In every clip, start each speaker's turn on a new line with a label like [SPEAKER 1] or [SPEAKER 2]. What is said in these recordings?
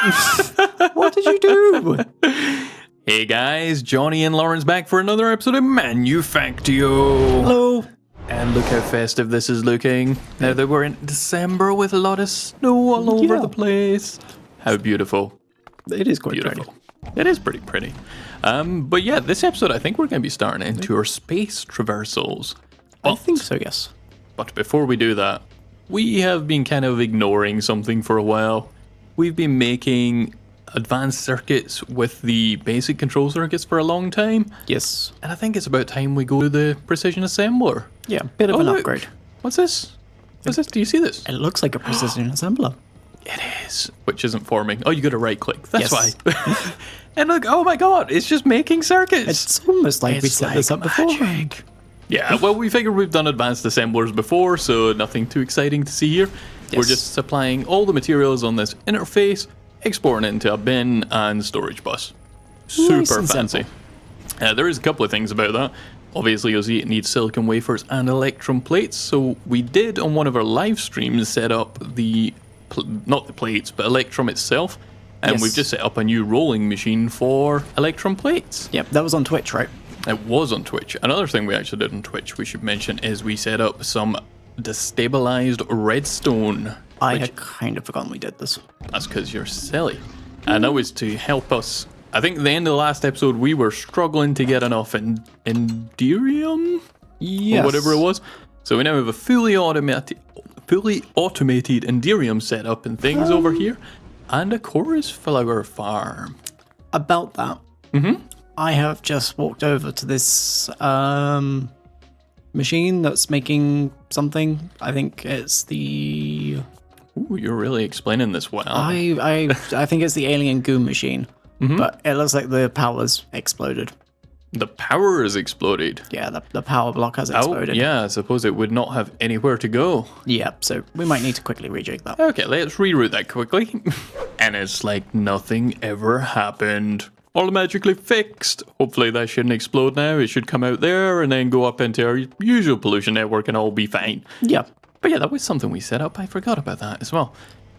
[SPEAKER 1] What did you do?
[SPEAKER 2] Hey guys, Jonny and Lauren's back for another episode of Manufactio.
[SPEAKER 1] Hello.
[SPEAKER 2] And look how festive this is looking. Now that we're in December with a lot of snow all over the place. How beautiful.
[SPEAKER 1] It is quite
[SPEAKER 2] Beautiful.
[SPEAKER 1] pretty.
[SPEAKER 2] It is pretty pretty. But yeah, this episode I think we're going to be starting into our space traversals.
[SPEAKER 1] I think so, yes.
[SPEAKER 2] But before we do that, we have been kind of ignoring something for a while. We've been making advanced circuits with the basic control circuits for a long time.
[SPEAKER 1] Yes.
[SPEAKER 2] And I think it's about time we go to the precision assembler.
[SPEAKER 1] Yeah, bit of an
[SPEAKER 2] look.
[SPEAKER 1] upgrade.
[SPEAKER 2] What's this? What's this? Do you see this?
[SPEAKER 1] It looks like a precision assembler.
[SPEAKER 2] It is, which isn't forming. Oh, you got to right click. That's
[SPEAKER 1] Yes.
[SPEAKER 2] why. And look, oh my god, it's just making circuits.
[SPEAKER 1] It's almost like we set this up before.
[SPEAKER 2] Yeah, well, we figured we've done advanced assemblers before, so nothing too exciting to see here. We're
[SPEAKER 1] Yes.
[SPEAKER 2] just supplying all the materials on this interface, exporting it into a bin and storage bus. Super
[SPEAKER 1] Nice and
[SPEAKER 2] fancy. There is a couple of things about that. Obviously, you'll see it needs silicon wafers and electrum plates, so we did on one of our live streams set up the, not the plates, but electrum itself, and
[SPEAKER 1] Yes.
[SPEAKER 2] we've just set up a new rolling machine for electrum plates.
[SPEAKER 1] Yep, that was on Twitch, right?
[SPEAKER 2] It was on Twitch. Another thing we actually did on Twitch we should mention is we set up some destabilized redstone.
[SPEAKER 1] I had kind of forgotten we did this.
[SPEAKER 2] That's because you're silly. And that was to help us. I think at the end of the last episode we were struggling to get enough Enderium?
[SPEAKER 1] Yes.
[SPEAKER 2] Or whatever it was. So we now have a fully automated Enderium setup and things over here. And a chorus flower farm.
[SPEAKER 1] About that. Mm-hmm. I have just walked over to this machine that's making something. I think it's the...
[SPEAKER 2] Ooh, you're really explaining this well.
[SPEAKER 1] I think it's the alien goo machine. But it looks like the power's exploded.
[SPEAKER 2] The power has exploded.
[SPEAKER 1] Yeah, the power block has
[SPEAKER 2] Oh,
[SPEAKER 1] exploded.
[SPEAKER 2] yeah, I suppose it would not have anywhere to go.
[SPEAKER 1] Yeah, so we might need to quickly rejig that.
[SPEAKER 2] Okay, let's reroute that quickly. And it's like nothing ever happened. Automatically fixed. Hopefully that shouldn't explode now. It should come out there and then go up into our usual pollution network and all be fine.
[SPEAKER 1] Yeah.
[SPEAKER 2] But yeah, that was something we set up. I forgot about that as well.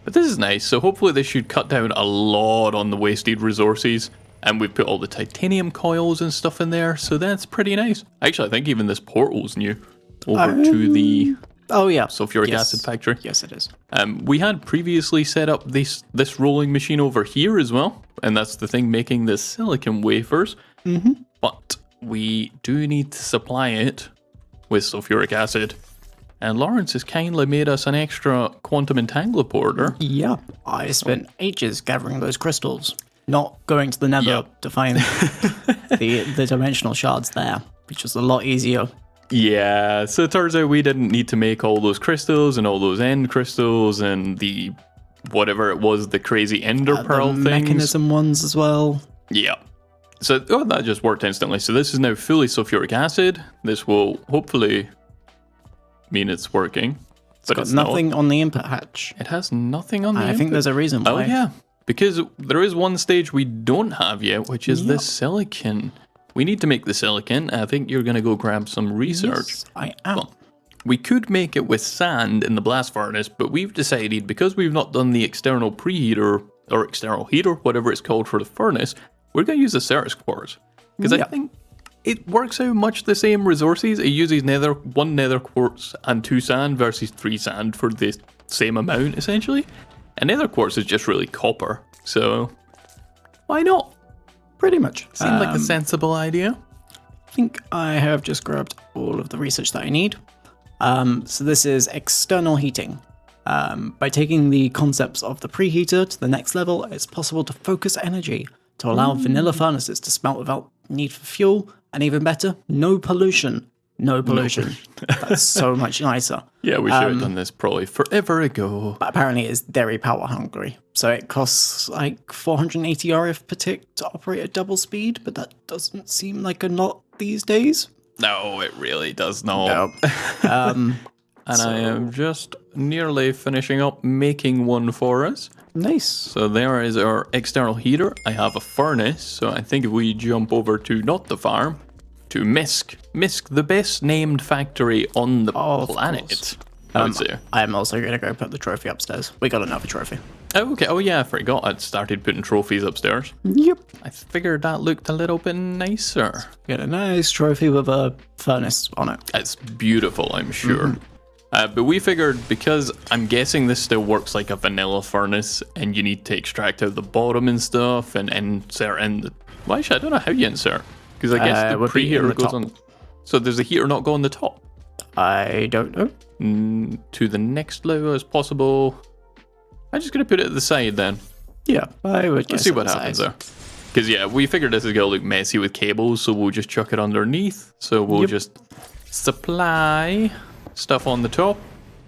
[SPEAKER 2] But this is nice. So hopefully this should cut down a lot on the wasted resources. And we've put all the titanium coils and stuff in there. So that's pretty nice. Actually, I think even this portal's new. Over to the
[SPEAKER 1] Oh, yeah.
[SPEAKER 2] sulfuric acid factory.
[SPEAKER 1] Yes, it is.
[SPEAKER 2] We had previously set up this rolling machine over here as well, and that's the thing making the silicon wafers. Mm-hmm. But we do need to supply it with sulfuric acid, and Lawrence has kindly made us an extra quantum entangloporter.
[SPEAKER 1] Yeah. I spent ages gathering those crystals, not going to the nether to find the dimensional shards there, which was a lot easier.
[SPEAKER 2] Yeah, so it turns out we didn't need to make all those crystals and all those end crystals and the whatever it was, the crazy ender pearl
[SPEAKER 1] the
[SPEAKER 2] things.
[SPEAKER 1] Mekansism ones as well.
[SPEAKER 2] Yeah. So that just worked instantly. So this is now fully sulfuric acid. This will hopefully mean it's working. But
[SPEAKER 1] It's got nothing on the input hatch.
[SPEAKER 2] It has nothing on the
[SPEAKER 1] I think
[SPEAKER 2] input.
[SPEAKER 1] there's a reason why.
[SPEAKER 2] Oh yeah, because there is one stage we don't have yet, which is the silicon. We need to make the silicon. I think you're going to go grab some research.
[SPEAKER 1] Yes, I am.
[SPEAKER 2] Well, we could make it with sand in the blast furnace, but we've decided because we've not done the external preheater or external heater, whatever it's called for the furnace, we're going to use the Ceres quartz. Because I think it works out much the same resources. It uses one nether quartz and 2 sand versus 3 sand for the same amount, essentially. And nether quartz is just really copper. So why not?
[SPEAKER 1] Pretty much.
[SPEAKER 2] Seemed like a sensible idea.
[SPEAKER 1] I think I have just grabbed all of the research that I need. So this is external heating. By taking the concepts of the preheater to the next level, it's possible to focus energy to allow vanilla furnaces to smelt without need for fuel, and even better, no pollution. No pollution. That's so much nicer.
[SPEAKER 2] Yeah, we should have done this probably forever ago.
[SPEAKER 1] But apparently it's very power hungry. So it costs like 480 RF per tick to operate at double speed, but that doesn't seem like a lot these days.
[SPEAKER 2] No, it really does not.
[SPEAKER 1] No.
[SPEAKER 2] And I am just nearly finishing up making one for us.
[SPEAKER 1] Nice.
[SPEAKER 2] So there is our external heater. I have a furnace. So I think if we jump over to not the farm, to Misk, the best named factory on the planet. I would say.
[SPEAKER 1] I'm also going to go put the trophy upstairs. We got another trophy.
[SPEAKER 2] Oh, okay. Oh, yeah, I forgot I'd started putting trophies upstairs.
[SPEAKER 1] Yep.
[SPEAKER 2] I figured that looked a little bit nicer.
[SPEAKER 1] Get a nice trophy with a furnace on it.
[SPEAKER 2] It's beautiful, I'm sure. But we figured, because I'm guessing this still works like a vanilla furnace, and you need to extract out the bottom and stuff, and insert in the... Well, actually, I don't know how you insert. Because I guess the preheater goes on... So does the heater not go on the top?
[SPEAKER 1] I don't know.
[SPEAKER 2] To the next level as possible. I'm just going to put it at the side then.
[SPEAKER 1] Yeah, I would guess.
[SPEAKER 2] Let's see what happens there. Because, yeah, we figured this is going to look messy with cables, so we'll just chuck it underneath. So we'll just supply stuff on the top,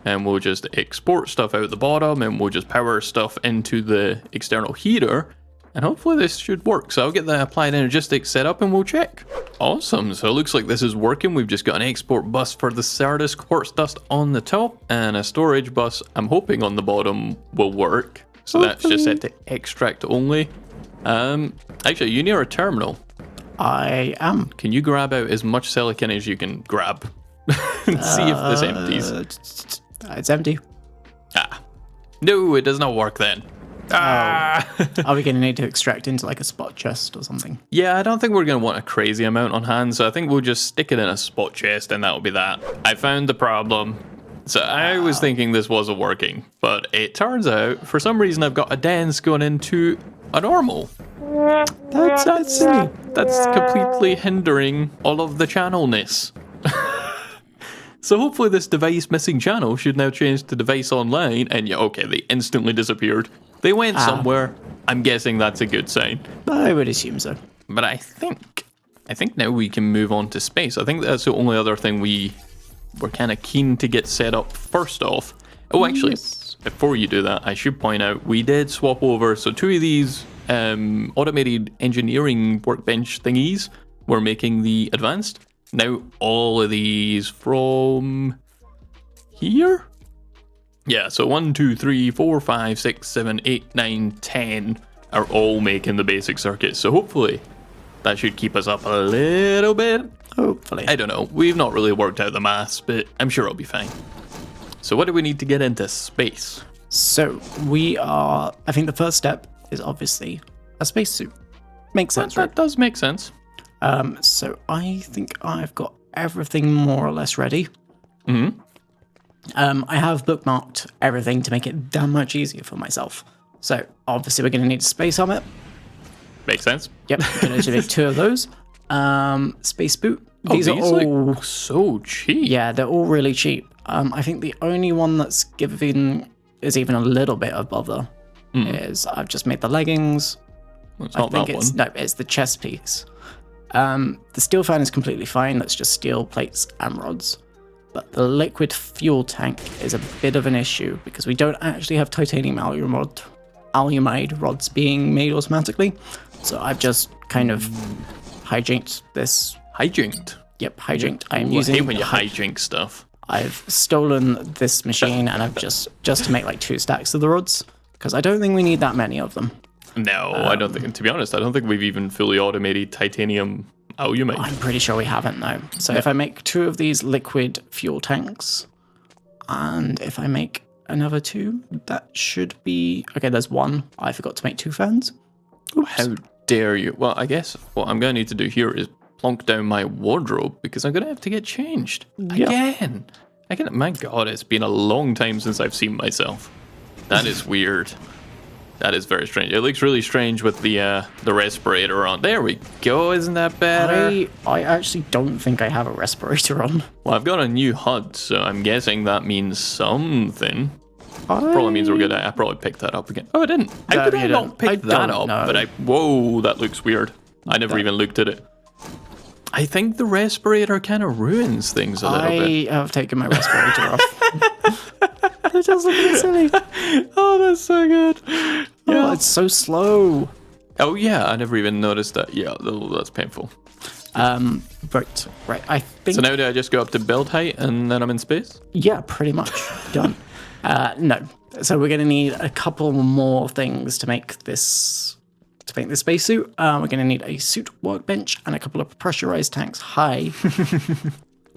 [SPEAKER 2] and we'll just export stuff out the bottom, and we'll just power stuff into the external heater. And hopefully this should work. So I'll get the applied energistics set up and we'll check. Awesome. So it looks like this is working. We've just got an export bus for the Certus quartz dust on the top, and a storage bus, I'm hoping, on the bottom will work. So that's just set to extract only. Actually, you near a terminal.
[SPEAKER 1] I am.
[SPEAKER 2] Can you grab out as much silicon as you can grab? And see if this empties.
[SPEAKER 1] It's empty.
[SPEAKER 2] No, it does not work then.
[SPEAKER 1] Are we going to need to extract into like a spot chest or something?
[SPEAKER 2] Yeah, I don't think we're going to want a crazy amount on hand, so I think we'll just stick it in a spot chest and that'll be that. I found the problem. So I was thinking this wasn't working, but it turns out, for some reason, I've got a dense going into a normal.
[SPEAKER 1] That's silly.
[SPEAKER 2] That's completely hindering all of the channelness. So hopefully this device missing channel should now change to device online, and yeah, okay, they instantly disappeared. They went somewhere. I'm guessing that's a good sign.
[SPEAKER 1] I would assume so.
[SPEAKER 2] But I think now we can move on to space. I think that's the only other thing we're kind of keen to get set up first off. Oh, actually, before you do that, I should point out we did swap over. So 2 of these automated engineering workbench thingies were making the advanced. Now all of these from here? Yeah, so 1, 2, 3, 4, 5, 6, 7, 8, 9, 10 are all making the basic circuit. So hopefully that should keep us up a little bit.
[SPEAKER 1] Hopefully.
[SPEAKER 2] I don't know. We've not really worked out the maths, but I'm sure it'll be fine. So what do we need to get into space?
[SPEAKER 1] So I think the first step is obviously a spacesuit. Makes sense, right?
[SPEAKER 2] That does make sense.
[SPEAKER 1] So I think I've got everything more or less ready.
[SPEAKER 2] Mm-hmm.
[SPEAKER 1] I have bookmarked everything to make it that much easier for myself. So obviously we're going to need a space helmet.
[SPEAKER 2] Makes sense.
[SPEAKER 1] Yep, we're going to make 2 of those. Space boot. These are all
[SPEAKER 2] like so cheap.
[SPEAKER 1] Yeah, they're all really cheap. I think the only one that's is even a little bit of bother is I've just made the leggings.
[SPEAKER 2] Well, it's not that one.
[SPEAKER 1] No, it's the chest piece. The steel fan is completely fine. That's just steel plates and rods. But the liquid fuel tank is a bit of an issue because we don't actually have titanium alumide rods being made automatically. So I've just kind of hijacked this.
[SPEAKER 2] Hijacked?
[SPEAKER 1] Yep, hijacked.
[SPEAKER 2] I hate when you hijink stuff.
[SPEAKER 1] I've stolen this machine and I've just to make like 2 stacks of the rods because I don't think we need that many of them.
[SPEAKER 2] No, I don't think. To be honest, I don't think we've even fully automated titanium alumide.
[SPEAKER 1] I'm pretty sure we haven't, no. So if I make 2 of these liquid fuel tanks, and if I make another 2, that should be... Okay, there's 1. I forgot to make 2 fans.
[SPEAKER 2] Oops. How dare you? Well, I guess what I'm going to need to do here is plonk down my wardrobe because I'm going to have to get changed. Again. My God, it's been a long time since I've seen myself. That is weird. That is very strange. It looks really strange with the respirator on. There we go. Isn't that better?
[SPEAKER 1] I actually don't think I have a respirator on.
[SPEAKER 2] Well, I've got a new HUD, so I'm guessing that means something. Probably means we're gonna. I probably picked that up again. Oh, I didn't. How did I not pick that up?
[SPEAKER 1] Know.
[SPEAKER 2] But whoa, that looks weird. I never even looked at it. I think the respirator kind of ruins things a little bit.
[SPEAKER 1] I have taken my respirator off. It does look silly.
[SPEAKER 2] Oh, that's so good.
[SPEAKER 1] Yeah, oh, it's so slow.
[SPEAKER 2] Oh yeah, I never even noticed that. Yeah, that's painful.
[SPEAKER 1] Right. I think.
[SPEAKER 2] So now do I just go up to build height and then I'm in space?
[SPEAKER 1] Yeah, pretty much done. No. So we're going to need a couple more things to make this spacesuit. We're going to need a suit workbench and a couple of pressurized tanks high.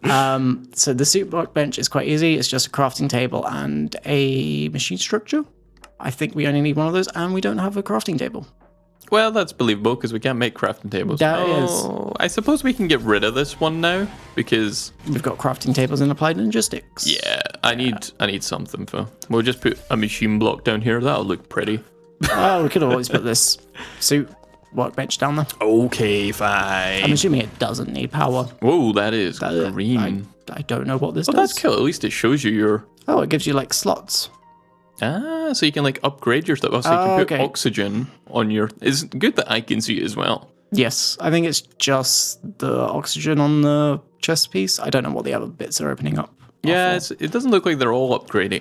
[SPEAKER 1] So the suit workbench is quite easy. It's just a crafting table and a machine structure. I think we only need one of those, and we don't have a crafting table.
[SPEAKER 2] Well, that's believable because we can't make crafting tables.
[SPEAKER 1] That is.
[SPEAKER 2] I suppose we can get rid of this one now because
[SPEAKER 1] We've got crafting tables in applied logistics.
[SPEAKER 2] yeah, I need something for. We'll just put a machine block down here. That'll look pretty.
[SPEAKER 1] Oh, we could always put this suit workbench down there.
[SPEAKER 2] Okay, fine.
[SPEAKER 1] I'm assuming it doesn't need power.
[SPEAKER 2] Whoa, that is
[SPEAKER 1] That-
[SPEAKER 2] green.
[SPEAKER 1] I don't know what this
[SPEAKER 2] Well,
[SPEAKER 1] does.
[SPEAKER 2] that's cool. At least it shows you your.
[SPEAKER 1] Oh, it gives you like slots.
[SPEAKER 2] So you can like upgrade your stuff. Oh, so you can put
[SPEAKER 1] okay.
[SPEAKER 2] oxygen on your. It's good that I can see it as well.
[SPEAKER 1] Yes, I think it's just the oxygen on the chest piece. I don't know what the other bits are opening up.
[SPEAKER 2] Yeah, it doesn't look like they're all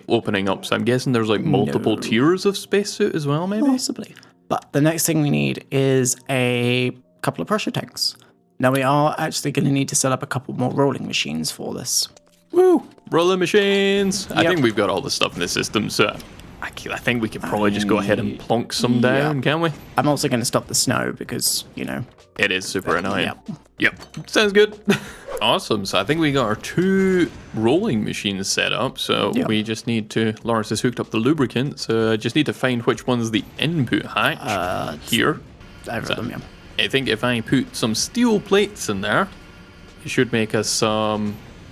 [SPEAKER 2] opening up. So I'm guessing there's like multiple tiers of spacesuit as well, maybe.
[SPEAKER 1] Possibly. But the next thing we need is a couple of pressure tanks. Now we are actually going to need to set up a couple more rolling machines for this.
[SPEAKER 2] Woo! Rolling machines. I
[SPEAKER 1] Yep.
[SPEAKER 2] think we've got all the stuff in the system, so I think we can probably just go ahead and plonk some down, can't we?
[SPEAKER 1] I'm also going to stop the snow because, you know.
[SPEAKER 2] It is super annoying.
[SPEAKER 1] Yep.
[SPEAKER 2] Yep. Sounds good. Awesome. So I think we got our 2 rolling machines set up. So
[SPEAKER 1] Yep.
[SPEAKER 2] we just need to. Lawrence has hooked up the lubricant. So I just need to find which one's the input hatch here.
[SPEAKER 1] Over them, yeah.
[SPEAKER 2] I think if I put some steel plates in there, it should make us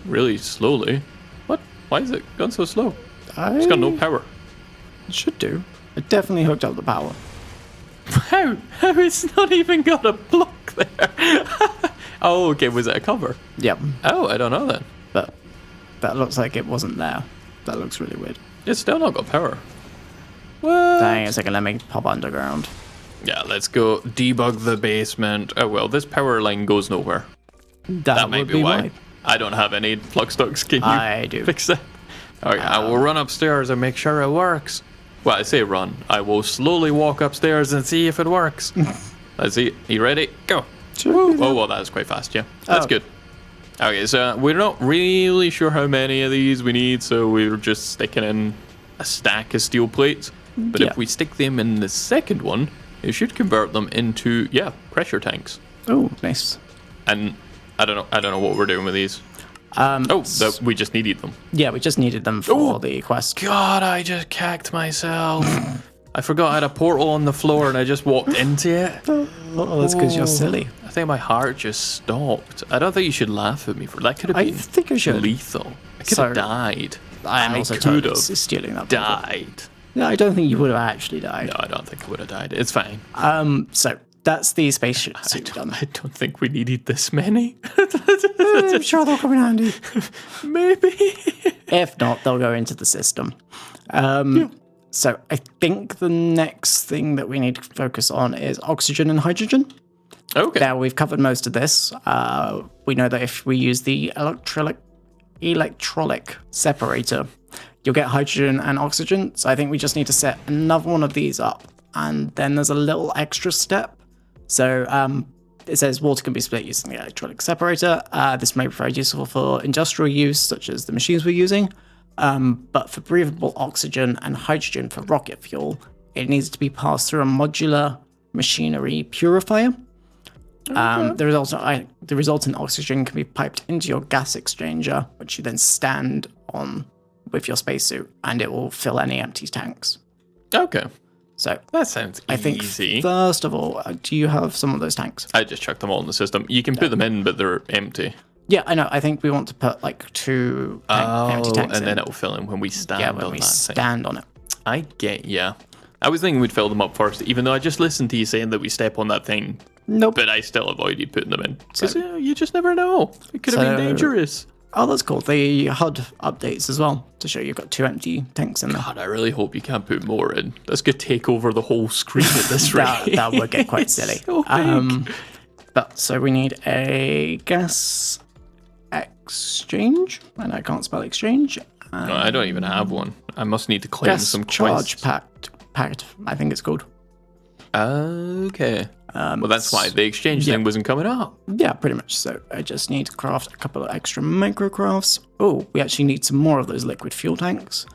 [SPEAKER 2] really slowly. What? Why is it gone so slow? It's got no power.
[SPEAKER 1] It should do. I definitely hooked up the power.
[SPEAKER 2] How? How it's not even got a block there? Oh, okay. Was it a cover?
[SPEAKER 1] Yep.
[SPEAKER 2] Oh, I don't know then.
[SPEAKER 1] But that looks like it wasn't there. That looks really weird.
[SPEAKER 2] It's still not got power. What?
[SPEAKER 1] Hang on a second, let me pop underground.
[SPEAKER 2] Yeah, let's go debug the basement. Oh well, this power line goes nowhere. That might
[SPEAKER 1] would
[SPEAKER 2] be why. I don't have any plug stocks. Can you
[SPEAKER 1] I do.
[SPEAKER 2] fix that? Alright, I will run upstairs and make sure it works. Well, I say run. I will slowly walk upstairs and see if it works. Let's see. You ready? Go.
[SPEAKER 1] Woo.
[SPEAKER 2] Oh, well, that was quite fast, yeah. That's
[SPEAKER 1] Oh.
[SPEAKER 2] good. Okay, so we're not really sure how many of these we need, so we're just sticking in a stack of steel plates. But
[SPEAKER 1] Yeah.
[SPEAKER 2] if we stick them in the second one, it should convert them into, pressure tanks.
[SPEAKER 1] Oh, nice.
[SPEAKER 2] And I don't know what we're doing with these. We just needed them.
[SPEAKER 1] Yeah, we just needed them for the quest.
[SPEAKER 2] God, I just cacked myself. I forgot I had a portal on the floor and I just walked into it.
[SPEAKER 1] Oh, that's because you're silly.
[SPEAKER 2] I think my heart just stopped. I don't think you should laugh at me for that. Could have
[SPEAKER 1] I
[SPEAKER 2] been
[SPEAKER 1] think I should.
[SPEAKER 2] lethal. I could
[SPEAKER 1] So,
[SPEAKER 2] have died.
[SPEAKER 1] I'm also
[SPEAKER 2] could
[SPEAKER 1] totally
[SPEAKER 2] have
[SPEAKER 1] stealing that.
[SPEAKER 2] died.
[SPEAKER 1] No, I don't think you would have actually died.
[SPEAKER 2] No, I don't think I would have died. It's fine.
[SPEAKER 1] So that's the spaceship
[SPEAKER 2] I
[SPEAKER 1] suit done.
[SPEAKER 2] don't think we needed this many.
[SPEAKER 1] I'm sure they'll come in handy.
[SPEAKER 2] Maybe.
[SPEAKER 1] If not, they'll go into the system. So I think the next thing that we need to focus on is oxygen and hydrogen.
[SPEAKER 2] Okay.
[SPEAKER 1] Now, we've covered most of this. We know that if we use the electrolytic separator, you'll get hydrogen and oxygen. So I think we just need to set another one of these up. And then there's a little extra step. So it says water can be split using the electrolytic separator. This may be very useful for industrial use, such as the machines we're using. But for breathable oxygen and hydrogen for rocket fuel, it needs to be passed through a modular machinery purifier. The resultant oxygen can be piped into your gas exchanger, which you then stand on with your spacesuit, and it will fill any empty tanks.
[SPEAKER 2] Okay.
[SPEAKER 1] So
[SPEAKER 2] That sounds
[SPEAKER 1] I think,
[SPEAKER 2] easy.
[SPEAKER 1] first of all, do you have some of those tanks?
[SPEAKER 2] I just chucked them all in the system. You can put them in, but they're empty.
[SPEAKER 1] Yeah, I know. I think we want to put like two empty tanks
[SPEAKER 2] and
[SPEAKER 1] in.
[SPEAKER 2] then it'll fill in when we stand
[SPEAKER 1] Yeah,
[SPEAKER 2] on
[SPEAKER 1] when we
[SPEAKER 2] that thing.
[SPEAKER 1] stand on it.
[SPEAKER 2] I get ya. I was thinking we'd fill them up first, even though I just listened to you saying that we step on that thing,
[SPEAKER 1] Nope.
[SPEAKER 2] but I still avoided putting them in. Because you just never know. It could have been
[SPEAKER 1] So-
[SPEAKER 2] dangerous.
[SPEAKER 1] Oh, that's cool. The HUD updates as well to show you've got two empty tanks in there.
[SPEAKER 2] God, I really hope you can't put more in. That's going to take over the whole screen at this rate.
[SPEAKER 1] that would get quite silly.
[SPEAKER 2] So big.
[SPEAKER 1] But so we need a gas exchange, and I can't spell exchange.
[SPEAKER 2] No, I don't even have one. I must need to claim
[SPEAKER 1] Gas
[SPEAKER 2] some
[SPEAKER 1] charge
[SPEAKER 2] quests.
[SPEAKER 1] pact, I think it's called.
[SPEAKER 2] Okay. Well, that's why the exchange
[SPEAKER 1] yeah.
[SPEAKER 2] thing wasn't coming up.
[SPEAKER 1] Yeah, pretty much. So I just need to craft a couple of extra microcrafts. Oh, we actually need some more of those liquid fuel tanks.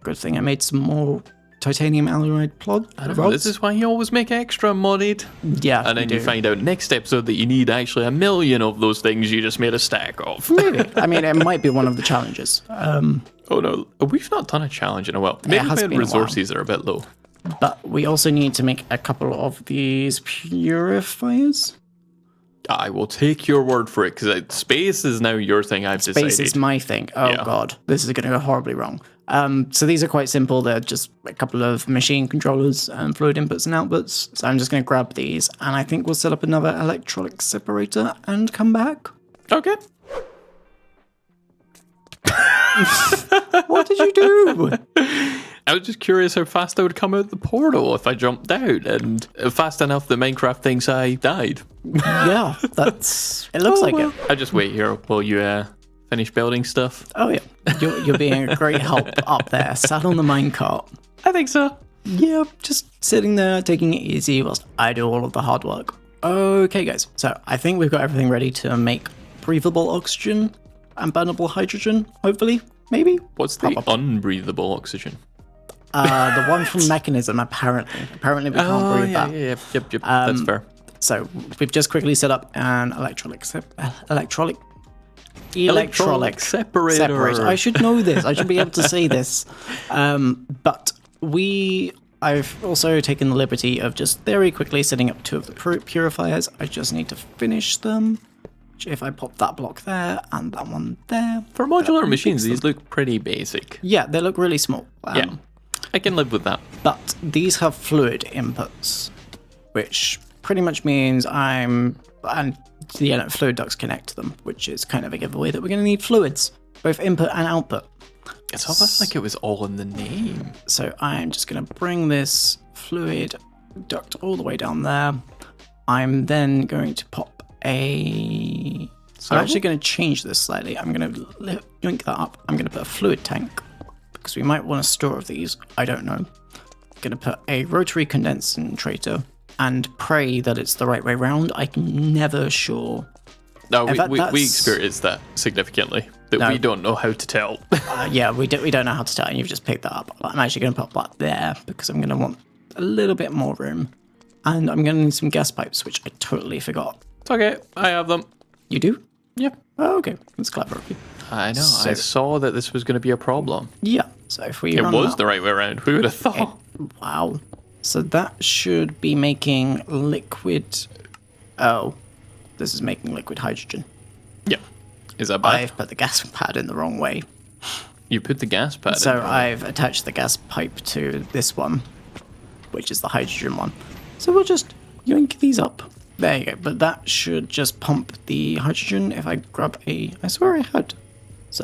[SPEAKER 1] Good thing I made some more titanium alloyed rods.
[SPEAKER 2] This is why you always make extra modded.
[SPEAKER 1] Yeah,
[SPEAKER 2] And then
[SPEAKER 1] we
[SPEAKER 2] you
[SPEAKER 1] do.
[SPEAKER 2] find out next episode that you need actually 1,000,000 of those things you just made a stack of.
[SPEAKER 1] Maybe. I mean, it might be one of the challenges.
[SPEAKER 2] Oh no, we've not done a challenge in a while. Maybe
[SPEAKER 1] has
[SPEAKER 2] my
[SPEAKER 1] been a while.
[SPEAKER 2] resources are a bit low.
[SPEAKER 1] But we also need to make a couple of these purifiers.
[SPEAKER 2] I will take your word for it, because space is now your thing, I've decided.
[SPEAKER 1] Space is my thing. Oh,
[SPEAKER 2] Yeah.
[SPEAKER 1] God. This is going to go horribly wrong. So these are quite simple. They're just a couple of machine controllers and fluid inputs and outputs. So I'm just going to grab these, and I think we'll set up another electrolytic separator and come back.
[SPEAKER 2] Okay.
[SPEAKER 1] What did you do?
[SPEAKER 2] I was just curious how fast I would come out the portal if I jumped out, and fast enough that Minecraft thinks I died.
[SPEAKER 1] Yeah, it looks like it.
[SPEAKER 2] I just wait here while you finish building stuff.
[SPEAKER 1] Oh, yeah. You're being a great help up there, sat on the minecart.
[SPEAKER 2] I think so.
[SPEAKER 1] Yeah, just sitting there, taking it easy whilst I do all of the hard work. Okay, guys. So I think we've got everything ready to make breathable oxygen and burnable hydrogen, hopefully, maybe.
[SPEAKER 2] What's the unbreathable oxygen?
[SPEAKER 1] The one from Mekansism, apparently. Apparently we can't breathe that.
[SPEAKER 2] Yep. That's fair.
[SPEAKER 1] So we've just quickly set up an electrolytic separator. I should know this. I should be able to say this. But I've also taken the liberty of just very quickly setting up 2 of the purifiers. I just need to finish them. If I pop that block there and that one there.
[SPEAKER 2] For modular machines, these look pretty basic.
[SPEAKER 1] Yeah, they look really small.
[SPEAKER 2] Yeah, I can live with that.
[SPEAKER 1] But these have fluid inputs, which pretty much means fluid ducts connect to them, which is kind of a giveaway that we're going to need fluids, both input and output.
[SPEAKER 2] It's almost like it was all in the name.
[SPEAKER 1] So I'm just going to bring this fluid duct all the way down there. I'm then going to pop I'm actually going to change this slightly. I'm going to link that up. I'm going to put a fluid tank, because we might want to store of these. I don't know. I'm going to put a rotary condensator and pray that it's the right way round. I'm never sure.
[SPEAKER 2] No, we experienced that significantly. We don't know how to tell.
[SPEAKER 1] Yeah, we don't know how to tell, and you've just picked that up. I'm actually going to put that there, because I'm going to want a little bit more room. And I'm going to need some gas pipes, which I totally forgot.
[SPEAKER 2] It's okay, I have them.
[SPEAKER 1] You do?
[SPEAKER 2] Yeah.
[SPEAKER 1] Oh, okay. That's clever of you.
[SPEAKER 2] I know, I saw that this was going to be a problem.
[SPEAKER 1] Yeah, so if we
[SPEAKER 2] It was the right way around, we would have thought.
[SPEAKER 1] Wow. So that should be making liquid... Oh, this is making liquid hydrogen.
[SPEAKER 2] Yeah. Is that bad?
[SPEAKER 1] I've put the gas pad in the wrong way.
[SPEAKER 2] You put the gas pad in?
[SPEAKER 1] So I've attached the gas pipe to this one, which is the hydrogen one. So we'll just yoink these up. There you go. But that should just pump the hydrogen if I grab a... I swear I had...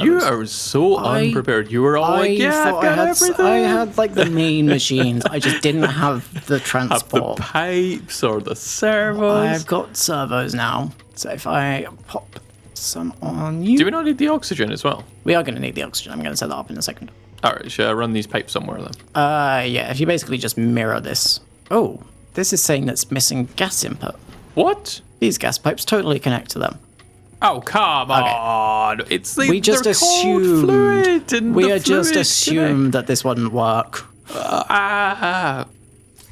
[SPEAKER 2] You are so unprepared. You were all like, yeah, I've got everything.
[SPEAKER 1] I had like the main machines. I just didn't have the transport.
[SPEAKER 2] Have the pipes or the servos.
[SPEAKER 1] I've got servos now. So if I pop some on you...
[SPEAKER 2] Do we not need the oxygen as well?
[SPEAKER 1] We are going to need the oxygen. I'm going to set that up in a second.
[SPEAKER 2] All right, should I run these pipes somewhere then?
[SPEAKER 1] Yeah, if you basically just mirror this. Oh, this is saying that's missing gas input.
[SPEAKER 2] What?
[SPEAKER 1] These gas pipes totally connect to them.
[SPEAKER 2] Oh, come on. It's the
[SPEAKER 1] We just assume
[SPEAKER 2] fluid and
[SPEAKER 1] we
[SPEAKER 2] the
[SPEAKER 1] are just
[SPEAKER 2] fluid
[SPEAKER 1] assume that this wouldn't work.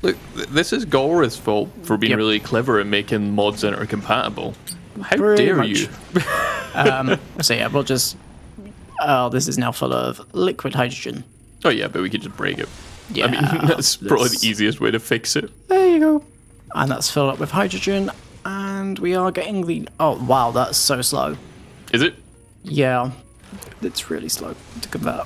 [SPEAKER 2] Look, this is Golrith's fault for being really clever and making mods intercompatible. How
[SPEAKER 1] Pretty
[SPEAKER 2] dare
[SPEAKER 1] much.
[SPEAKER 2] you?
[SPEAKER 1] So yeah, we'll just... Oh, this is now full of liquid hydrogen.
[SPEAKER 2] Oh yeah, but we could just break it.
[SPEAKER 1] Yeah,
[SPEAKER 2] I mean, that's probably the easiest way to fix it.
[SPEAKER 1] There you go. And that's filled up with hydrogen. And we are getting the... Oh, wow, that's so slow.
[SPEAKER 2] Is it?
[SPEAKER 1] Yeah, it's really slow to convert.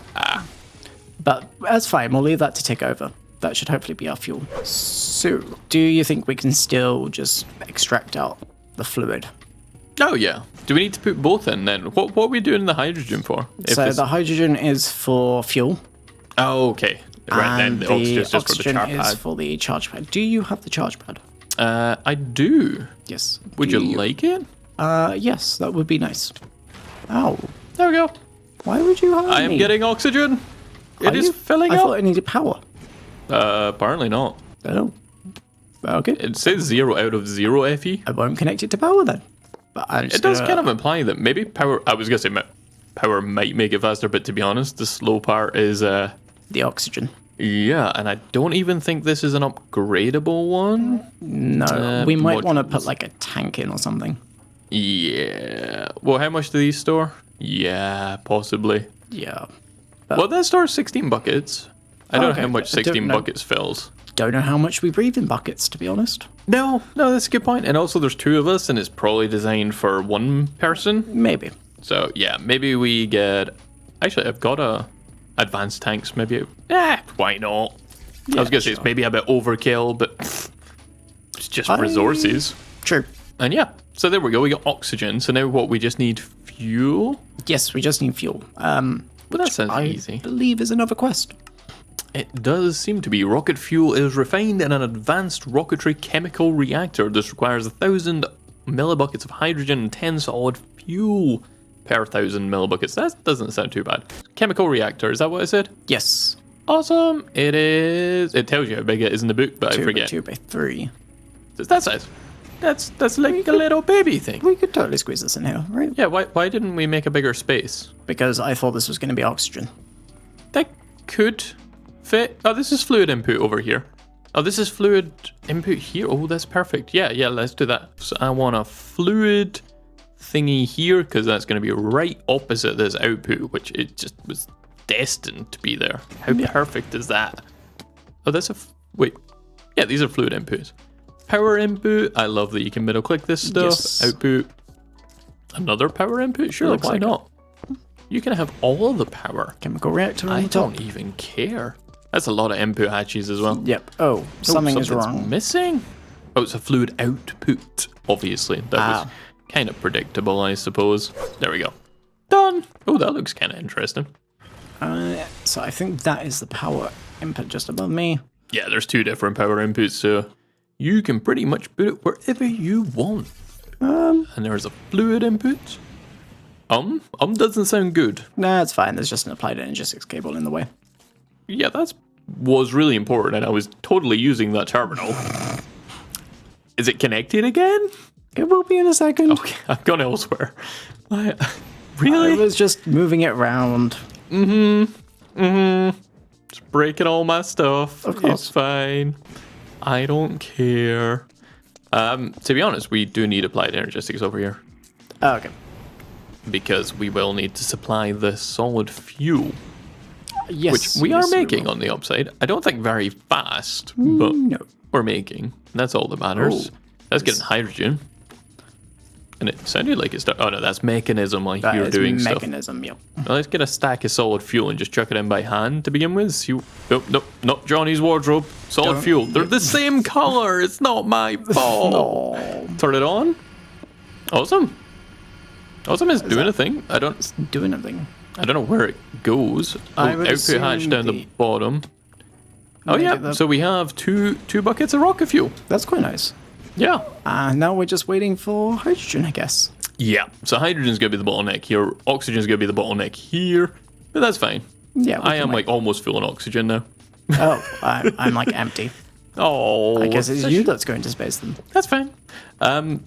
[SPEAKER 1] But that's fine. We'll leave that to take over. That should hopefully be our fuel. So, do you think we can still just extract out the fluid?
[SPEAKER 2] Oh, yeah. Do we need to put both in then? What are we doing the hydrogen for?
[SPEAKER 1] So the hydrogen is for fuel.
[SPEAKER 2] Oh, okay. Right,
[SPEAKER 1] And
[SPEAKER 2] then the oxygen is just for the
[SPEAKER 1] oxygen
[SPEAKER 2] charge
[SPEAKER 1] is
[SPEAKER 2] pad.
[SPEAKER 1] for the charge pad. Do you have the charge pad?
[SPEAKER 2] I do.
[SPEAKER 1] Yes.
[SPEAKER 2] Would you like it?
[SPEAKER 1] Yes, that would be nice. Ow.
[SPEAKER 2] There we go.
[SPEAKER 1] Why would you have
[SPEAKER 2] I am getting oxygen. It is filling
[SPEAKER 1] I
[SPEAKER 2] up.
[SPEAKER 1] thought it needed power.
[SPEAKER 2] Apparently not.
[SPEAKER 1] Oh. Okay.
[SPEAKER 2] It says 0 out of 0 FE.
[SPEAKER 1] I won't connect it to power then. But
[SPEAKER 2] It does kind of imply that maybe power... I was going to say power might make it faster, but to be honest, the slow part is...
[SPEAKER 1] the oxygen.
[SPEAKER 2] Yeah, and I don't even think this is an upgradable one.
[SPEAKER 1] No, we might want to put like a tank in or something.
[SPEAKER 2] Yeah. Well, how much do these store? Yeah, possibly.
[SPEAKER 1] Yeah.
[SPEAKER 2] Well, that stores 16 buckets. I don't know
[SPEAKER 1] Okay,
[SPEAKER 2] how much
[SPEAKER 1] I don't
[SPEAKER 2] 16
[SPEAKER 1] know.
[SPEAKER 2] buckets fills.
[SPEAKER 1] don't know how much we breathe in buckets, to be honest.
[SPEAKER 2] No, that's a good point. And also there's 2 of us and it's probably designed for 1 person.
[SPEAKER 1] Maybe.
[SPEAKER 2] So yeah, maybe we get... Actually, I've got advanced tanks, maybe. Why not? I was going to say it's maybe a bit overkill, but it's just resources.
[SPEAKER 1] True.
[SPEAKER 2] And yeah, so there we go. We got oxygen. So now what? We just need fuel?
[SPEAKER 1] Yes, we just need fuel.
[SPEAKER 2] Well, that sounds easy.
[SPEAKER 1] I believe is another quest.
[SPEAKER 2] It does seem to be. Rocket fuel is refined in an advanced rocketry chemical reactor. This requires 1,000 millibuckets of hydrogen and 10 solid fuel per 1,000 millibuckets. That doesn't sound too bad. Chemical reactor, is that what I said?
[SPEAKER 1] Yes.
[SPEAKER 2] Awesome. It is. It tells you how big it is in the book, but I forget.
[SPEAKER 1] 2 by 3.
[SPEAKER 2] That size. That's like a little baby thing.
[SPEAKER 1] We could totally squeeze this in here, right?
[SPEAKER 2] Yeah, why didn't we make a bigger space?
[SPEAKER 1] Because I thought this was going to be oxygen.
[SPEAKER 2] That could fit. Oh, this is fluid input over here. Oh, this is fluid input here. Oh, that's perfect. Yeah, let's do that. So I want a fluid thingy here because that's going to be right opposite this output, which it just was destined to be there. How perfect is that? Oh, that's wait. Yeah, these are fluid inputs. Power input. I love that you can middle click this stuff.
[SPEAKER 1] Yes.
[SPEAKER 2] Output. Another power input? Sure, why not? You can have all of the power.
[SPEAKER 1] Chemical reactor on
[SPEAKER 2] I
[SPEAKER 1] the top.
[SPEAKER 2] don't even care. That's a lot of input hatches as well.
[SPEAKER 1] Yep. Oh, something is
[SPEAKER 2] something's
[SPEAKER 1] wrong.
[SPEAKER 2] Missing? Oh, it's a fluid output, obviously. That was kind of predictable, I suppose. There we go. Done. Oh, that looks kind of interesting.
[SPEAKER 1] So I think that is the power input just above me.
[SPEAKER 2] Yeah, there's 2 different power inputs, so you can pretty much put it wherever you want. And there's a fluid input. Doesn't sound good.
[SPEAKER 1] Nah, it's fine. There's just an applied energistics cable in the way.
[SPEAKER 2] Yeah, was really important, and I was totally using that terminal. Is it connected again?
[SPEAKER 1] It will be in a second.
[SPEAKER 2] Okay, I've gone elsewhere. Really?
[SPEAKER 1] I was just moving it around.
[SPEAKER 2] Just breaking all my stuff.
[SPEAKER 1] Of course.
[SPEAKER 2] It's fine. I don't care. To be honest, we do need applied energistics over here.
[SPEAKER 1] Oh, okay.
[SPEAKER 2] Because we will need to supply the solid fuel.
[SPEAKER 1] Yes.
[SPEAKER 2] Which we are making on the upside. I don't think very fast, but we're making. That's all that matters. That's getting hydrogen. And it sounded like it's... Oh no, that's Mekansism. Like
[SPEAKER 1] That
[SPEAKER 2] you're
[SPEAKER 1] is
[SPEAKER 2] doing
[SPEAKER 1] Mekansism,
[SPEAKER 2] stuff. Well, let's get a stack of solid fuel and just chuck it in by hand to begin with. See, nope, not Johnny's wardrobe. Solid fuel. They're the same color. It's not my fault. Turn it on. Awesome. Awesome is doing a thing.
[SPEAKER 1] It's doing a thing.
[SPEAKER 2] I don't know where it goes. Output hatch down the bottom. Oh yeah, so we have two buckets of rocket fuel.
[SPEAKER 1] That's quite nice.
[SPEAKER 2] Yeah.
[SPEAKER 1] And now we're just waiting for hydrogen, I guess.
[SPEAKER 2] Yeah, so hydrogen's going to be the bottleneck here. Oxygen's going to be the bottleneck here. But that's fine.
[SPEAKER 1] Yeah,
[SPEAKER 2] I am like almost full on oxygen now.
[SPEAKER 1] Oh, I'm like empty.
[SPEAKER 2] Oh.
[SPEAKER 1] I guess it's you that's going to space them.
[SPEAKER 2] That's fine.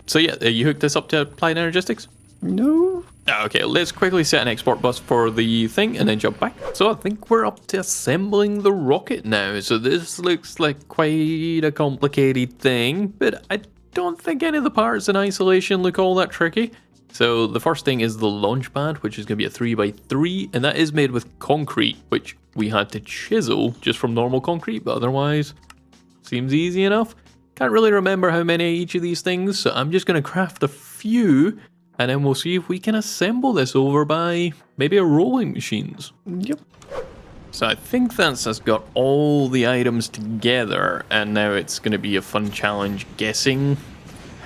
[SPEAKER 2] So yeah, you hooked this up to applied energistics?
[SPEAKER 1] No.
[SPEAKER 2] Okay, let's quickly set an export bus for the thing and then jump back. So I think we're up to assembling the rocket now. So this looks like quite a complicated thing, but I don't think any of the parts in isolation look all that tricky. So the first thing is the launch pad, which is going to be a 3x3, and that is made with concrete, which we had to chisel just from normal concrete, but otherwise seems easy enough. Can't really remember how many of each of these things, so I'm just going to craft a few, and then we'll see if we can assemble this over by maybe a rolling machines.
[SPEAKER 1] Yep.
[SPEAKER 2] So I think that's us got all the items together, and now it's going to be a fun challenge guessing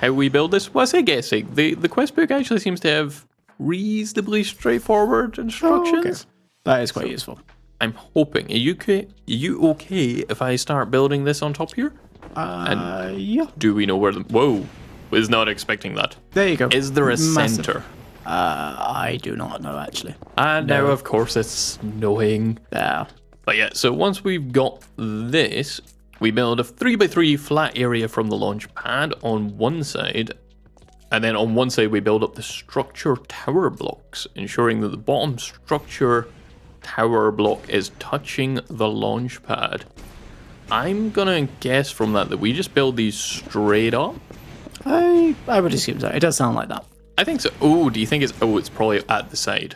[SPEAKER 2] how we build this. Well, I say guessing. The quest book actually seems to have reasonably straightforward instructions.
[SPEAKER 1] Oh, okay. That is quite useful.
[SPEAKER 2] I'm hoping. Are you okay if I start building this on top here?
[SPEAKER 1] Yeah.
[SPEAKER 2] Do we know where the... Whoa. Was not expecting that.
[SPEAKER 1] There you go.
[SPEAKER 2] Is there a
[SPEAKER 1] Massive.
[SPEAKER 2] center?
[SPEAKER 1] I do not know, actually.
[SPEAKER 2] And now, of course, it's snowing.
[SPEAKER 1] Yeah.
[SPEAKER 2] But yeah, so once we've got this, we build a 3x3 flat area from the launch pad on one side. And then on one side, we build up the structure tower blocks, ensuring that the bottom structure tower block is touching the launch pad. I'm gonna guess from that we just build these straight up.
[SPEAKER 1] I would assume so. It does sound like that.
[SPEAKER 2] I think so. Oh, do you think it's... Oh, it's probably at the side.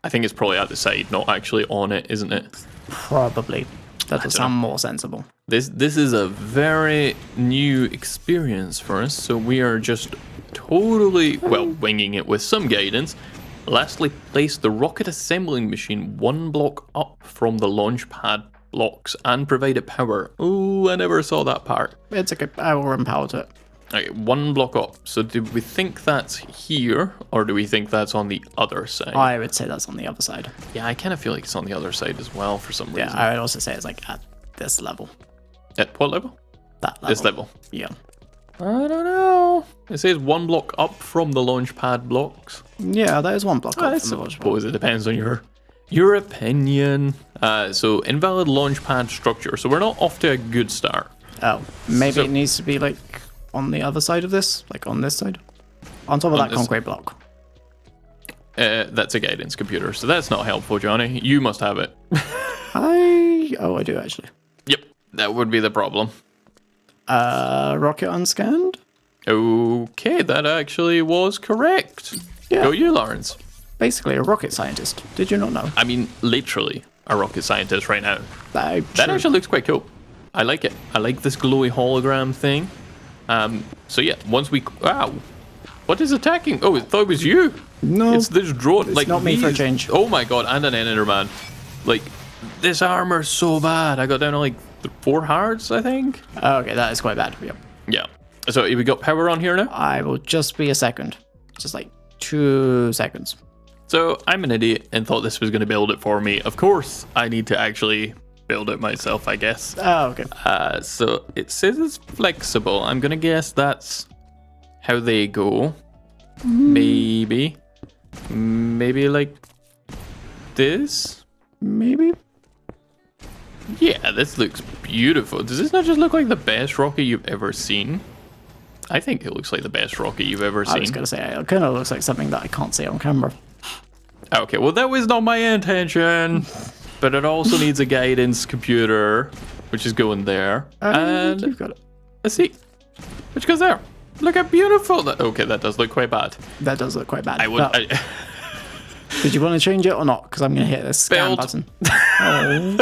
[SPEAKER 2] I think it's probably at the side, not actually on it, isn't it?
[SPEAKER 1] Probably. That does sound more sensible.
[SPEAKER 2] This is a very new experience for us, so we are just totally, well, winging it with some guidance. Lastly, place the rocket assembling machine 1 block up from the launch pad blocks and provide it power. Oh, I never saw that part.
[SPEAKER 1] It's okay. I will run power to it.
[SPEAKER 2] Okay, 1 block up. So do we think that's here, or do we think that's on the other side?
[SPEAKER 1] I would say that's on the other side.
[SPEAKER 2] Yeah, I kind of feel like it's on the other side as well for some reason.
[SPEAKER 1] Yeah, I would also say it's like at this level.
[SPEAKER 2] At what level?
[SPEAKER 1] That level.
[SPEAKER 2] This level.
[SPEAKER 1] Yeah.
[SPEAKER 2] I don't know. It says 1 block up from the launch pad blocks.
[SPEAKER 1] Yeah, that is 1 block
[SPEAKER 2] I
[SPEAKER 1] up from the launch pad.
[SPEAKER 2] suppose it depends on your opinion. So invalid launch pad structure. So we're not off to a good start.
[SPEAKER 1] Oh, maybe
[SPEAKER 2] So-
[SPEAKER 1] it needs to be like on the other side of this, like on this side, on top of that
[SPEAKER 2] this-
[SPEAKER 1] concrete block.
[SPEAKER 2] That's a guidance computer, so that's not helpful, Johnny. You must have it.
[SPEAKER 1] I do actually.
[SPEAKER 2] Yep, that would be the problem.
[SPEAKER 1] Rocket unscanned.
[SPEAKER 2] Okay, that actually was correct.
[SPEAKER 1] Yeah.
[SPEAKER 2] Go you, Lawrence.
[SPEAKER 1] Basically a rocket scientist. Did you not know?
[SPEAKER 2] I mean, literally a rocket scientist right now. That
[SPEAKER 1] True.
[SPEAKER 2] actually looks quite cool. I like it. I like this glowy hologram thing. So yeah, once we... Wow. What is attacking? Oh, I thought it was you.
[SPEAKER 1] No,
[SPEAKER 2] It's this drone.
[SPEAKER 1] it's
[SPEAKER 2] like
[SPEAKER 1] not me for a
[SPEAKER 2] these-
[SPEAKER 1] change.
[SPEAKER 2] Oh my god, and an Enderman. Like, this armor's so bad. I got down to like 4 hearts, I think.
[SPEAKER 1] Okay, that is quite bad. Yep.
[SPEAKER 2] Yeah. So we got power on here now.
[SPEAKER 1] I will just be a second. Just like 2 seconds.
[SPEAKER 2] So I'm an idiot and thought this was going to build it for me. Of course, I need to actually build it myself, I guess.
[SPEAKER 1] Oh, okay.
[SPEAKER 2] So it says it's flexible. I'm going to guess that's how they go. Maybe like this.
[SPEAKER 1] Maybe.
[SPEAKER 2] Yeah, this looks beautiful. Does this not just look like the best rocket you've ever seen? I think it looks like the best rocket you've ever
[SPEAKER 1] I was
[SPEAKER 2] seen.
[SPEAKER 1] going to say, it kind of looks like something that I can't see on camera.
[SPEAKER 2] Okay, well that was not my intention. But it also needs a guidance computer, which is going there. And
[SPEAKER 1] You've got it.
[SPEAKER 2] let's see, which goes there. Look how beautiful that. Okay, that does look quite bad.
[SPEAKER 1] That does look quite bad.
[SPEAKER 2] I would.
[SPEAKER 1] But did you want to change it or not? Because I'm going to hit this scan
[SPEAKER 2] Build.
[SPEAKER 1] button. Oh,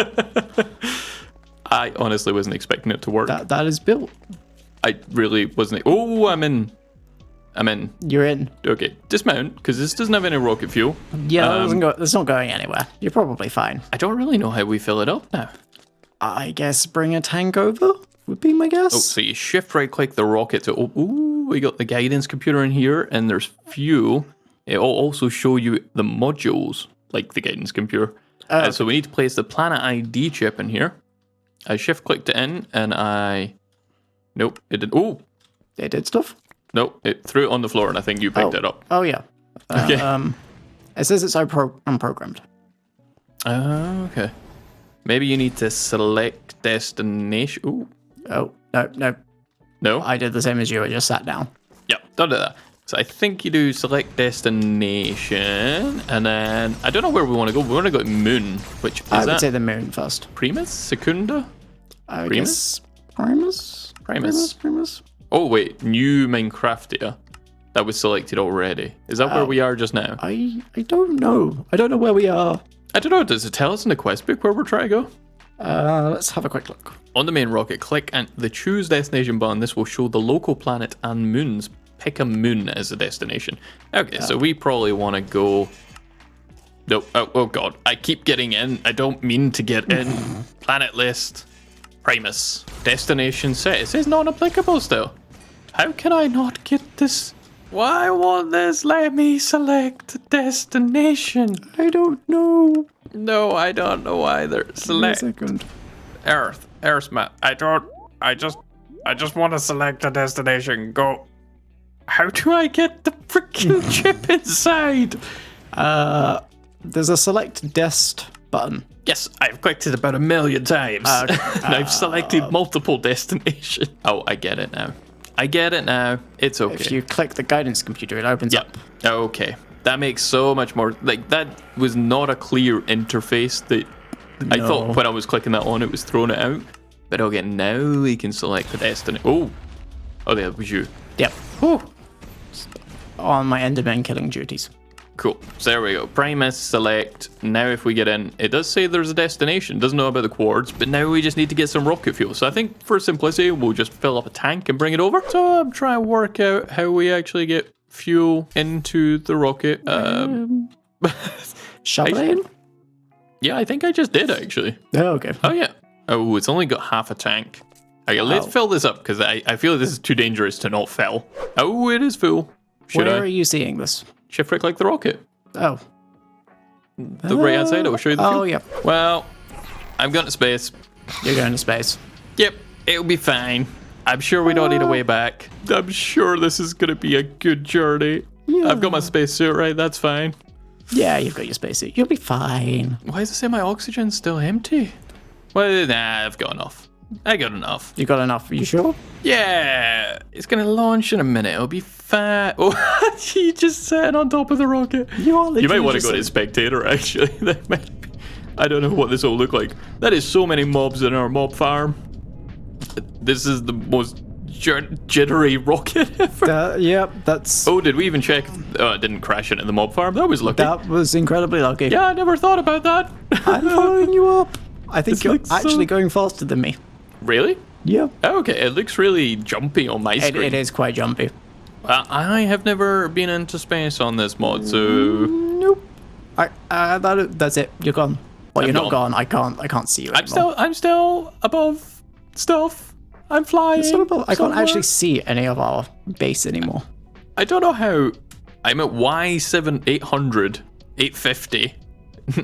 [SPEAKER 2] I honestly wasn't expecting it to work.
[SPEAKER 1] that is built.
[SPEAKER 2] I really wasn't. Oh, I'm in.
[SPEAKER 1] You're in.
[SPEAKER 2] Okay, dismount, because this doesn't have any rocket fuel.
[SPEAKER 1] Yeah, it's not going anywhere. You're probably fine.
[SPEAKER 2] I don't really know how we fill it up now.
[SPEAKER 1] I guess bring a tank over would be my guess.
[SPEAKER 2] Oh, so you shift right click the rocket to. Oh, ooh, we got the guidance computer in here, and there's fuel. It will also show you the modules, like the guidance computer. So we need to place the Planet ID chip in here. I shift clicked it in, and I. Nope, it didn't. Oh,
[SPEAKER 1] They did stuff.
[SPEAKER 2] nope, it threw it on the floor, and I think you picked it up.
[SPEAKER 1] Oh, yeah.
[SPEAKER 2] Okay.
[SPEAKER 1] It says it's unprogrammed.
[SPEAKER 2] Okay. Maybe you need to select destination. Ooh,
[SPEAKER 1] Oh, no.
[SPEAKER 2] no.
[SPEAKER 1] I did the same as you. I just sat down.
[SPEAKER 2] Yeah, don't do that. So I think you do select destination, and then I don't know where we want to go. We want to go to moon, which is
[SPEAKER 1] I would
[SPEAKER 2] that
[SPEAKER 1] say the moon first.
[SPEAKER 2] Primus, Secunda,
[SPEAKER 1] I
[SPEAKER 2] Primus?
[SPEAKER 1] guess Primus?
[SPEAKER 2] Primus. Oh wait, new Minecraftia. That was selected already. Is that where we are just now?
[SPEAKER 1] I don't know. I don't know where we are.
[SPEAKER 2] I don't know. Does it tell us in the quest book where we're trying to go?
[SPEAKER 1] Let's have a quick look.
[SPEAKER 2] On the main rocket, click and the choose destination button. This will show the local planet and moons. Pick a moon as a destination. Okay, so we probably want to go. No, oh god, I keep getting in. I don't mean to get in. Planet list, Primus, destination set. It says non-applicable still. How can I not get this? Why won't this let me select a destination?
[SPEAKER 1] I don't know.
[SPEAKER 2] No, I don't know either.
[SPEAKER 1] Wait a
[SPEAKER 2] Select
[SPEAKER 1] second.
[SPEAKER 2] Earth map. I just want to select a destination. Go. How do I get the freaking chip inside?
[SPEAKER 1] There's a select dest button.
[SPEAKER 2] Yes, I've clicked it about 1 million times. And I've selected multiple destinations. Oh, I get it now. It's okay.
[SPEAKER 1] If you click the guidance computer, it opens up.
[SPEAKER 2] Okay. That makes so much more. Like, that was not a clear interface that I thought when I was clicking that on, it was throwing it out. But okay, now we can select the destination. Oh, that was you.
[SPEAKER 1] Yep.
[SPEAKER 2] Oh.
[SPEAKER 1] On my Enderman killing duties.
[SPEAKER 2] Cool. So there we go. Primus, select. Now if we get in, it does say there's a destination. Doesn't know about the quartz, but now we just need to get some rocket fuel. So I think for simplicity, we'll just fill up a tank and bring it over. So I'm trying to work out how we actually get fuel into the rocket.
[SPEAKER 1] Shove it in?
[SPEAKER 2] Yeah, I think I just did actually.
[SPEAKER 1] Oh, okay.
[SPEAKER 2] Oh yeah. Oh, it's only got half a tank. Okay, let's fill this up because I feel like this is too dangerous to not fill. Oh, it is full.
[SPEAKER 1] Where are you seeing this?
[SPEAKER 2] Shift right click the rocket.
[SPEAKER 1] Oh.
[SPEAKER 2] The right hand side, I will show you the fuel.
[SPEAKER 1] Oh, yeah.
[SPEAKER 2] Well, I'm going to space.
[SPEAKER 1] You're going to space.
[SPEAKER 2] Yep, it'll be fine. I'm sure we don't need a way back. I'm sure this is going to be a good journey. Yeah. I've got my spacesuit, right? That's fine.
[SPEAKER 1] Yeah, you've got your spacesuit. You'll be fine.
[SPEAKER 2] Why does it say my oxygen's still empty? Well, nah, I've got enough. I got enough.
[SPEAKER 1] You got enough? Are you sure?
[SPEAKER 2] Yeah, it's going to launch in a minute. It'll be fine. Oh, he just sat on top of the rocket. You might want to go to spectator, actually. That might be, I don't know what this will look like. That is so many mobs in our mob farm. This is the most jittery rocket ever.
[SPEAKER 1] Yep, that's...
[SPEAKER 2] Oh, did we even check? Oh, it didn't crash into the mob farm. That was lucky.
[SPEAKER 1] That was incredibly lucky.
[SPEAKER 2] Yeah, I never thought about that.
[SPEAKER 1] I'm following you up. I think you're actually going faster than me.
[SPEAKER 2] Really?
[SPEAKER 1] Yeah.
[SPEAKER 2] Okay, it looks really jumpy on my screen.
[SPEAKER 1] It is quite jumpy.
[SPEAKER 2] Well, I have never been into space on this mod, so...
[SPEAKER 1] Nope. That's it. You're gone. Well, you're not gone. I can't see you anymore.
[SPEAKER 2] I'm still above stuff. I'm flying.
[SPEAKER 1] I can't actually see any of our base anymore.
[SPEAKER 2] I don't know how. I'm at Y7 800, 850,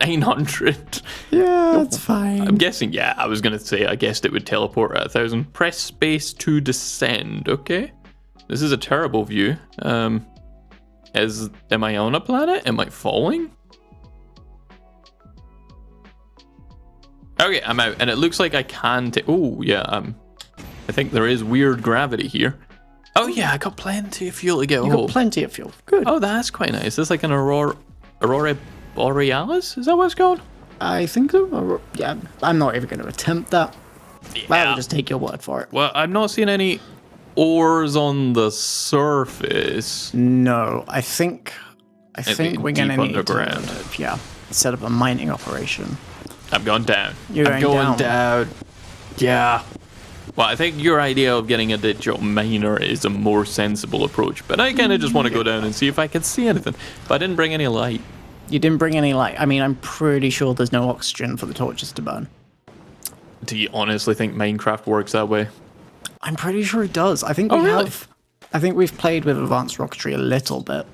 [SPEAKER 2] 900.
[SPEAKER 1] Yeah, that's fine.
[SPEAKER 2] I'm guessing, yeah, I was going to say, I guessed it would teleport at 1,000. Press space to descend, okay? This is a terrible view. Am I on a planet? Am I falling? Okay, I'm out. And it looks like I can take... Oh, yeah, I think there is weird gravity here. Oh, yeah, I got plenty of fuel to get home.
[SPEAKER 1] You got plenty of fuel. Good.
[SPEAKER 2] Oh, that's quite nice. Is this like an Aurora Borealis? Is that what it's called?
[SPEAKER 1] I think so. Yeah, I'm not even going to attempt that.
[SPEAKER 2] Yeah.
[SPEAKER 1] I'll just take your word for it.
[SPEAKER 2] Well, I'm not seeing any ores on the surface.
[SPEAKER 1] No, I think we're going to need
[SPEAKER 2] to
[SPEAKER 1] set up a mining operation.
[SPEAKER 2] I'm going down.
[SPEAKER 1] You're going
[SPEAKER 2] down. Yeah. Well, I think your idea of getting a digital miner is a more sensible approach, but I kind of just want to go down and see if I can see anything. But I didn't bring any light.
[SPEAKER 1] You didn't bring any light? I mean, I'm pretty sure there's no oxygen for the torches to burn.
[SPEAKER 2] Do you honestly think Minecraft works that way?
[SPEAKER 1] I'm pretty sure it does. I think I think we've played with advanced rocketry a little bit.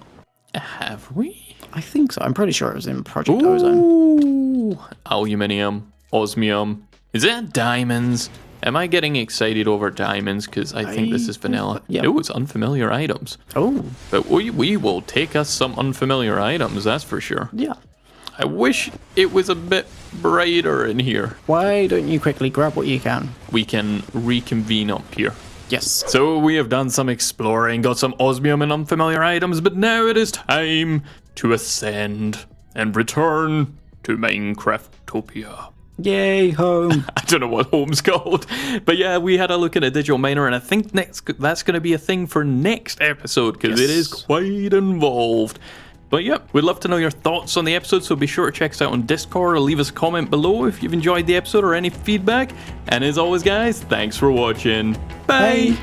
[SPEAKER 2] Have we?
[SPEAKER 1] I think so. I'm pretty sure it was in Project Ozone.
[SPEAKER 2] Ooh, aluminium, osmium. Is that diamonds? Am I getting excited over diamonds? Because I think this is vanilla.
[SPEAKER 1] Yeah.
[SPEAKER 2] Oh, it's unfamiliar items.
[SPEAKER 1] Oh.
[SPEAKER 2] But we will take us some unfamiliar items, that's for sure.
[SPEAKER 1] Yeah.
[SPEAKER 2] I wish it was a bit brighter in here.
[SPEAKER 1] Why don't you quickly grab what you can?
[SPEAKER 2] We can reconvene up here.
[SPEAKER 1] Yes.
[SPEAKER 2] So we have done some exploring, got some osmium and unfamiliar items, but now it is time to ascend and return to Minecraftopia.
[SPEAKER 1] Yay, home.
[SPEAKER 2] I don't know what home's called. But yeah, we had a look at a digital miner, and I think that's going to be a thing for next episode, because it is quite involved. But yeah, we'd love to know your thoughts on the episode, so be sure to check us out on Discord or leave us a comment below if you've enjoyed the episode or any feedback. And as always, guys, thanks for watching. Bye.